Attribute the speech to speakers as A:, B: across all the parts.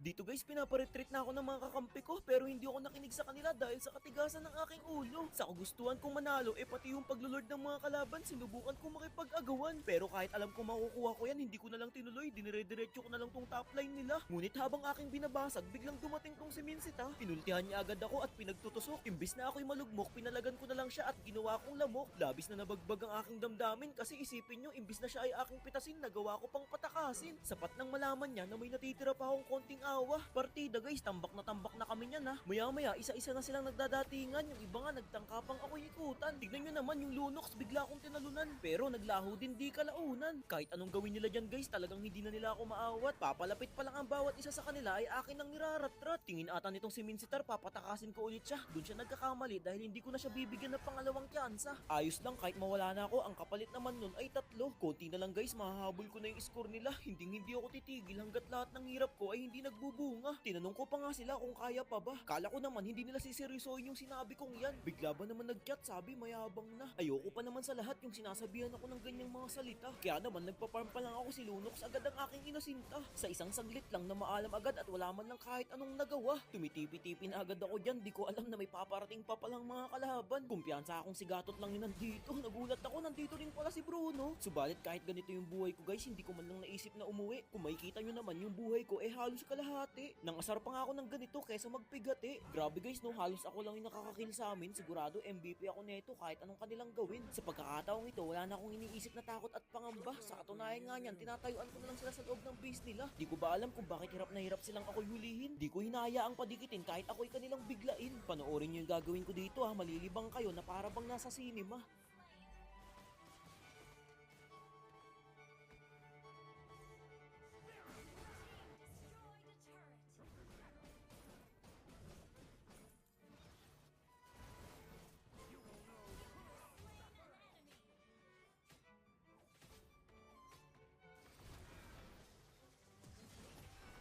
A: Dito guys, pinaparetreat na ako ng mga kakampi ko pero hindi ako nakinig sa kanila dahil sa katigasan ng aking ulo. Sa kagustuhan kong manalo, pati yung paglulord ng mga kalaban, sinubukan kong makipag-agawan. Pero kahit alam ko makukuha ko yan, hindi ko na lang tinuloy, dinire-diretso ko na lang tong top line nila. Ngunit habang aking binabasag, biglang dumating tong si Minsita. Pinultihan niya agad ako at pinagtutusok. Imbis na ako'y malugmok, pinalagan ko na lang siya at ginawa kong lamok. Labis na nabagbag ang aking damdamin kasi isipin nyo, imbis na siya ay aking pitasin, nagawa ko pang patakasin. Sapat nang malaman niya na may natitira pa akong konting awa. Partida guys, tambak na kami niyan ha. Maya isa-isa na silang nagdadatingan. Yung iba nga nagtangka pang ako'y ikutan. Tignan nyo naman yung Lunox, bigla akong tinalunan. Pero naglaho din di kalaunan. Kahit anong gawin nila dyan guys, talagang hindi na nila ako maawat. Papalapit pa lang ang bawat isa sa kanila ay akin ang nirarat-rat. Tingin ata nitong si Minsitar, papatakasin ko ulit siya. Doon siya nagkakamali dahil hindi ko na siya bibigyan ng pangalawang tsansa. Ayos lang kahit mawala na ako, ang kapalit naman nun ay 3. Konti na lang guys, mahahabol ko na yung score nila. Hindi ako titigil hanggat lahat ng hirap ko ay hindi nagbubunga. Tinanong ko pa nga sila kung kaya pa ba. Kala ko naman hindi nila siseryosohin yung sinabi kong yan. Bigla ba naman nag-chat, sabi mayabang na. Ayoko pa naman sa lahat yung sinasabihan ako ng ganyang mga salita. Kaya naman nagpa-farm pa lang ako si Lunox agad ang aking inosinta. Sa isang saglit lang na maalam agad at wala man lang kahit anong nagawa. Tumitipi-tipi na agad ako dyan, di ko alam na may paparating pa palang mga kalaban. Kumpiyansa akong si Gatot lang yun nandito. Nagulat ako, nandito rin pala si Bruno. Subalit kahit ganito yung buhay ko guys, hindi ko man lang naisip na umuwi. Kung makikita nyo naman yung buhay ko halos kalahati. Nangasar pa nga ako ng ganito kaysa magpigati. Grabe guys no, halos ako lang yung nakakakill sa amin. Sigurado MVP ako neto kahit anong kanilang gawin. Sa pagkakataong ito, wala na akong iniisip na takot at pangamba. Sa katunayan nga niyan, tinatayuan ko na lang sila sa loob ng base nila. Di ko ba alam kung bakit hirap na hirap silang ako'y hulihin. Di ko hinahayaang padikitin kahit ako'y kanilang biglain. Panoorin nyo yung gagawin ko dito ha, malilibang kayo na para bang nasa cinema.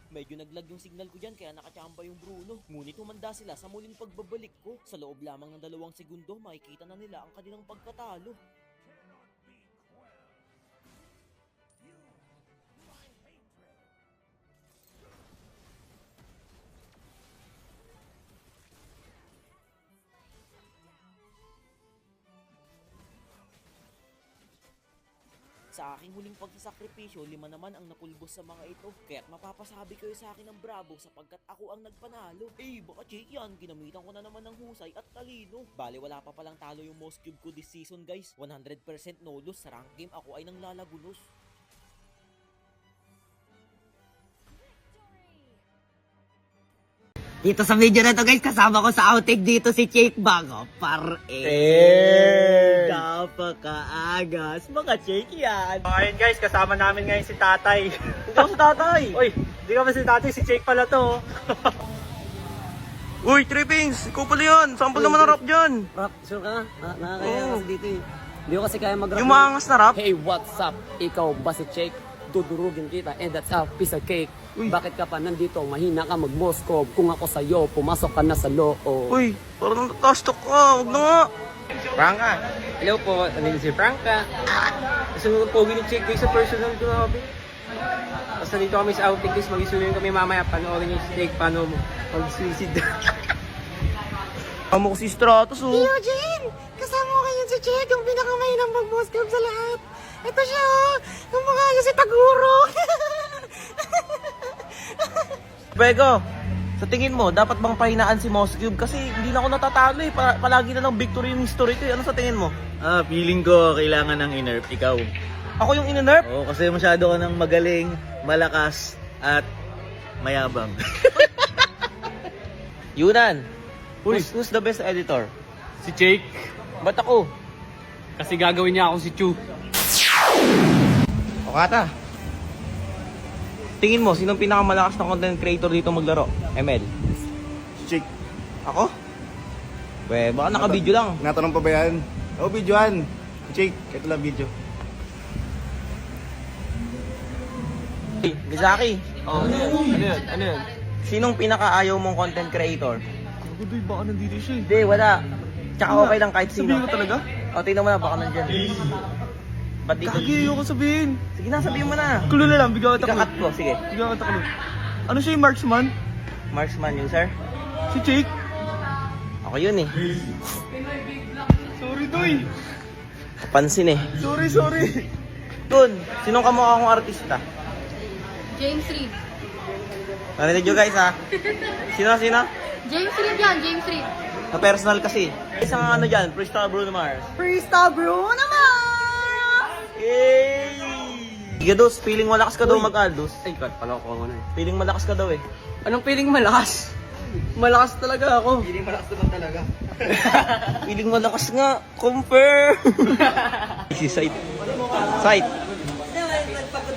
A: Medyo naglag yung signal ko dyan kaya nakachamba yung Bruno. Ngunit humanda sila sa muling pagbabalik ko. Sa loob lamang ng 2 segundo, makikita na nila ang kanilang pagkatalo. Sa aking huling pagsasakripisyo, 5 naman ang napulbos sa mga ito. Kaya't mapapasabi kayo sa akin ng bravo sapagkat ako ang nagpanalo. Baka check yan, ginamitan ko na naman ng husay at talino. Bale wala pa palang talo yung most cube ko this season guys. 100% no lose sa rank game, ako ay nang lalagunos.
B: Dito sa video na to guys, kasama ko sa outtake dito si Jake Bago. Napakaagas. Mga Jake yan.
C: Ayun guys, kasama namin ngayon si Tatay.
B: Hindi ako si tatay.
C: Uy, di ka ba si Tatay? Si Jake pala to.
A: Uy, Trippings! Ikaw pala yan! Saan pa naman na rap dyan?
B: Rap, sure ka nga? Nakakaya kasi dito eh. Hindi ko kasi kaya mag-rap.
A: Yung maangas na rap?
D: Hey, what's up? Ikaw ba si Jake? Dudurugin kita and that's a piece of cake. Bakit ka pa nandito? Mahina ka mag-Moscow. Kung ako sa'yo, pumasok ka na sa loob.
A: Uy, parang natatastok ka. Huwag na nga.
C: Franca. Hello po, nandito si Franca. Gusto mo pogi ni Jake guys sa personal, grabe. Basta dito kami sa outing guys, mag-isunin kami mamaya. Panoorin niyo si Jake, paano mag-suicide.
A: Amo ko si Stratos oh.
E: Eugene! Kasama ko ngayon si Jake, yung pinakamainang mag-boss club sa lahat. Ito siya oh, yung mukha niya si Taguro.
A: Bego, sa tingin mo, dapat bang pahinaan si Moscube? Kasi hindi na ako natatalo eh. Palagi na lang victory yung history ko eh. Ano sa tingin mo?
F: Feeling ko kailangan ng inerp, ikaw.
A: Ako yung ininerp?
F: Oo, kasi masyado ka ng magaling, malakas, at mayabang.
A: Yunan, who's the best editor?
C: Si Jake,
A: Ba't ako?
C: kasi gagawin niya ako si Chu.
A: O kata. Tingin mo, sinong pinakamalakas na content creator dito maglaro? ML?
F: Chick,
A: Ako? We, baka naka-video lang.
F: natanong pa ba yan? Oo, videoan. Chick, ito lang video.
A: Hey, Gazaki,
C: Oh, ano yun? Ano yun?
A: sinong pinakaayaw mong content creator?
F: Gudoy, baka nandito siya
A: Hindi, wala. Tsaka okay lang kahit sino.
F: Sabihin ko talaga?
A: O, tingnan mo na, baka nandyan. Ba't dito?
F: Ayoko sabihin.
A: Sige na, sabihin mo na.
F: Kulo na lang, bigyan kita
A: Ika-cut ko, sige.
F: Bigyan kita kulo.
A: Ano siya yung marksman?
F: Marksman yun, sir.
A: Si Jake?
F: Ako yun eh.
A: Sorry, Toy.
F: Pansin eh.
A: Sorry.
F: Dun, sinong kamukha kong artista?
G: James Reid.
F: Narinig nyo guys ha? Sino?
G: James Reid yan, James Reid.
F: Sa personal kasi. Isang ano dyan, Freestyle Bruno Mars.
B: Freestyle Bruno naman!
F: Yay! Gados, feeling malakas ka daw mag-Aldos.
C: Ay, God, pala ako ano eh.
F: Feeling malakas ka daw eh.
C: Anong feeling malakas? Malakas talaga ako.
F: Feeling malakas nga. Confirm! Si Sight. Sight.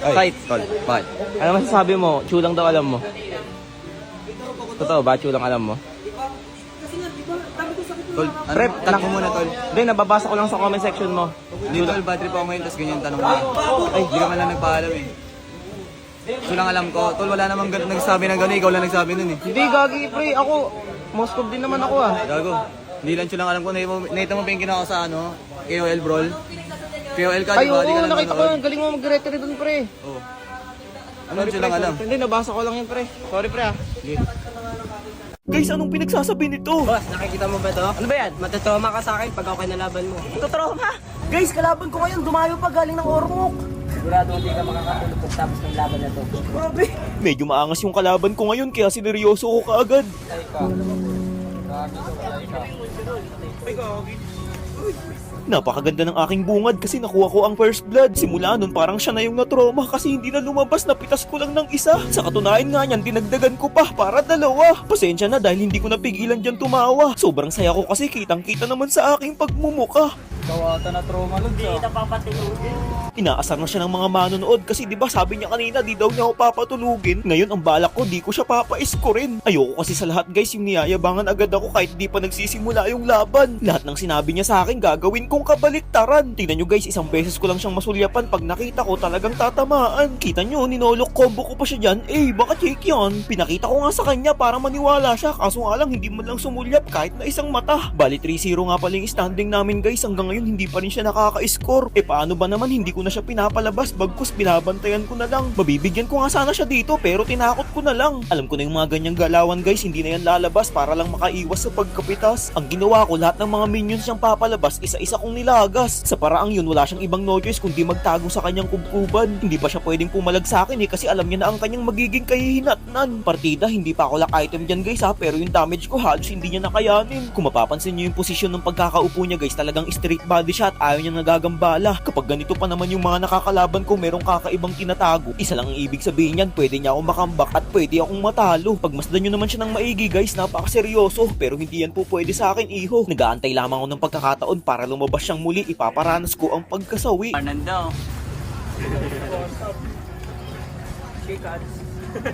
F: Sight, tol. Bakit? Ano masasabi mo? Chulang daw alam mo. Totoo ba? Chulang alam mo?
H: Tol,
F: Pre,
H: tanong ko muna, tol.
F: Hindi, nababasa ko lang sa comment section mo.
H: Hindi, tol, bad trip ako ngayon, tapos ganyan tanong mo eh. Ay, hindi ka man lang nagpaalam eh. So lang alam ko, tol, wala namang nagsabi ng gano'n, ikaw lang nagsabi nun eh.
F: Hindi, gagi, pre. Ako, Moskov din naman ako ah.
H: Gago. Hindi lang lang alam ko, nakita mo pa yung ginawa ko sa ano, KOL brawl. KOL ka,
F: Ay,
H: di ba? Di ka
F: oo,
H: lang
F: nakita ko.
H: nanonood.
F: Galing mo mag-retry dun, pre.
H: Oo. Ano lang alam?
F: Hindi, nabasa ko lang yun, pre. Sorry, pre ah.
A: Guys, anong pinagsasabi nito?
D: Boss, nakikita mo ba to? Ano ba yan? Matatroma ka sa akin pag ako kinalaban mo.
B: Totroma! Guys, kalaban ko ngayon, dumayo pa galing ng Ormoc.
D: Sigurado hindi ka makakatulog pagtapos ng laban na to.
B: Grabe!
A: Medyo maangas yung kalaban ko ngayon kaya sineryoso ko kaagad. Napakaganda ng aking bungad kasi nakuha ko ang first blood. Simula nun parang siya na yung natroma kasi hindi na lumabas, napitas ko lang ng isa. Sa katunayan nga niyan, dinagdagan ko pa para dalawa. Pasensya na dahil hindi ko napigilan dyan tumawa. Sobrang saya ko kasi kitang-kita naman sa aking pagmumuka. Inaasar na siya ng mga manonood kasi 'di ba sabi niya kanina di daw niya ako papatulugin. Ngayon ang balak ko di ko siya papaiskorin. Ayoko kasi sa lahat guys yung niyayabangan agad ako kahit di pa nagsisimula yung laban. Lahat ng sinabi niya sa akin gagawin kong kabaliktaran. Tingnan nyo guys, isang beses ko lang siyang masulyapan, pag nakita ko talagang tatamaan. Kita nyo, ninolok combo ko pa siya dyan. Baka Jake yan. Pinakita ko nga sa kanya para maniwala siya kaso nga lang hindi man lang sumulyap kahit na isang mata. Bali 3-0 nga pala yung standing namin guys, hanggang ngayon hindi pa rin siya nakaka-score. Paano ba naman hindi ko na siya pinapalabas, bagkus binabantayan ko na lang. Mabibigyan ko nga sana siya dito pero tinakot ko na lang. Alam ko na yung mga ganyang galawan guys, hindi na yan lalabas para lang makaiwas sa pagkapitas. Ang ginawa ko, lahat ng mga minions siyang papalabas, isa-isa kong nilagas. Sa paraang yun, wala siyang ibang no choice kundi magtago sa kanyang kubkuban. Hindi pa siya pwedeng pumalag sa akin kasi alam niya na ang kanyang magiging kahihinatnan. Partida, hindi pa ako lock item dyan guys pero yung damage ko halos hindi niya nakayanin. Kung mapapansin niyo yung posisyon ng pagkakaupo niya guys, talagang straight body shot, ayaw niya nagagambala. Kapag ganito pa naman yung mga nakakalaban ko, merong kakaibang tinatago. Isa lang ang ibig sabihin niyan, pwede niya akong makambak at pwede akong matalo. Pagmasdan niyo naman siya ng maigi guys, napakaseryoso pero hindi yan po pwede sa akin iho. Nagaantay lamang ako ng pagkakataon para lumabas siyang muli, ipaparanas ko ang pagkasawi.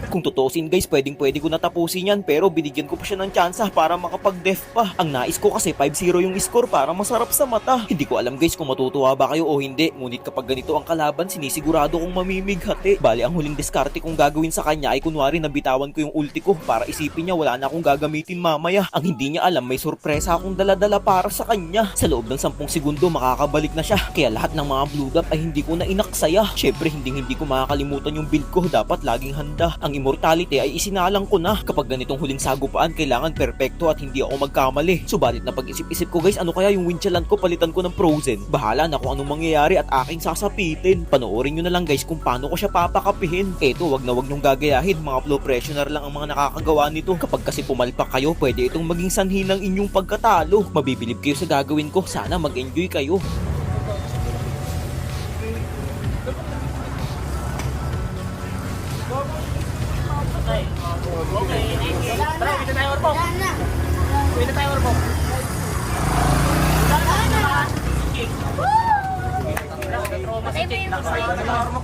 A: Kung tutusin guys, pwedeng ko natapusin yan pero binigyan ko pa siya ng tsansa para makapag-def pa. Ang nais ko kasi 5-0 yung score para masarap sa mata. Hindi ko alam guys kung matutuwa ba kayo o hindi, ngunit kapag ganito ang kalaban, sinisigurado kong mamimighati. Bali ang huling diskarte kong gagawin sa kanya ay kunwari nabitawan ko yung ulti ko para isipin niya wala na akong gagamitin mamaya. Ang hindi niya alam, may sorpresa akong daladala para sa kanya. Sa loob ng 10 segundo makakabalik na siya, kaya lahat ng mga blue dot ay hindi ko na inaksaya. Syempre hindi ko makakalimutan yung build ko, dapat laging handa. Ang immortality ay isinalang ko na. Kapag ganitong huling sagupaan, kailangan perpekto at hindi ako magkamali. Subalit na pag-isip-isip ko guys, ano kaya yung winchalan ko, palitan ko ng frozen. Bahala na kung anong mangyayari at aking sasapitin. Panoorin nyo na lang guys kung paano ko siya papakapihin. Eto, wag na wag nyong gagayahin, mga flow pressure lang ang mga nakakagawa nito. Kapag kasi pumalpak kayo, pwede itong maging sanhi ng inyong pagkatalo. Mabibilib kayo sa gagawin ko, sana mag-enjoy kayo.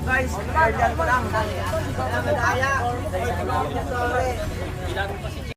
B: Guys, guardian ko lang. Medaya.